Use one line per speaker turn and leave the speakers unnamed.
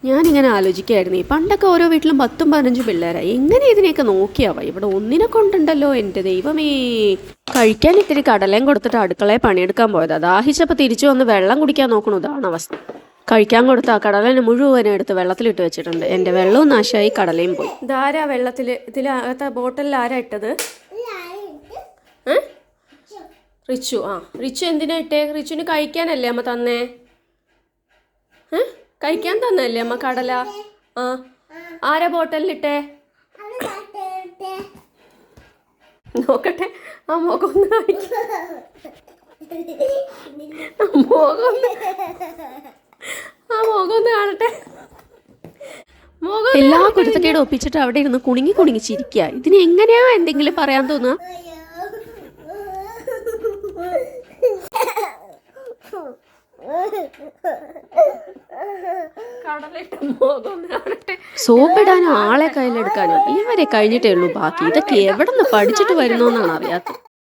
ഞാനിങ്ങനെ ആലോചിക്കായിരുന്നു, പണ്ടൊക്കെ ഓരോ വീട്ടിലും 10-15 പിള്ളേരായി. എങ്ങനെ ഇതിനെയൊക്കെ നോക്കിയാവാ? ഇവിടെ ഒന്നിനെ കൊണ്ടുണ്ടല്ലോ, എൻ്റെ ദൈവമേ. കഴിക്കാൻ ഇത്തിരി കടലയും കൊടുത്തിട്ട് അടുക്കളയിൽ പണിയെടുക്കാൻ പോയതാ. ദാഹിച്ചപ്പോൾ തിരിച്ചു വന്ന് വെള്ളം കുടിക്കാൻ നോക്കണു. ഇതാണ് അവസ്ഥ. കഴിക്കാൻ കൊടുത്ത ആ കടലനെ മുഴുവനും എടുത്ത് വെള്ളത്തിലിട്ട് വെച്ചിട്ടുണ്ട്. എൻ്റെ വെള്ളവും നാശമായി, കടലയും പോയി. ഇതാരാ വെള്ളത്തിൽ? ഇതിലകത്ത ബോട്ടലിൽ ആരാ ഇട്ടത്? റിച്ചു. റിച്ചു എന്തിനാ ഇട്ടേ? റിച്ചുവിന് കഴിക്കാനല്ലേ അമ്മ തന്നേ? കഴിക്കാൻ തന്നല്ലേ അമ്മ കടല? ആരാ ബോട്ടലിലിട്ടേ? നോക്കട്ടെ, ആ മുഖം ഒന്ന് കാണിക്ക. ആ മുഖം ഒന്ന് കാണട്ടെ. എല്ലാ കുരുത്തക്കേടും ഒപ്പിച്ചിട്ട് അവിടെ ഇരുന്ന് കുണുങ്ങി കുണുങ്ങി ചിരിക്കുക. ഇതിന് എങ്ങനെയാ എന്തെങ്കിലും പറയാൻ തോന്നുക? സോപ്പിടാനോ ആളെ കയ്യിലെടുക്കാനോ ഇവരെ കഴിഞ്ഞിട്ടേ ഉള്ളൂ ബാക്കി. ഇതൊക്കെ എവിടെ നിന്ന് പഠിച്ചിട്ട് വരുന്നോന്നാണ് അറിയാത്തത്.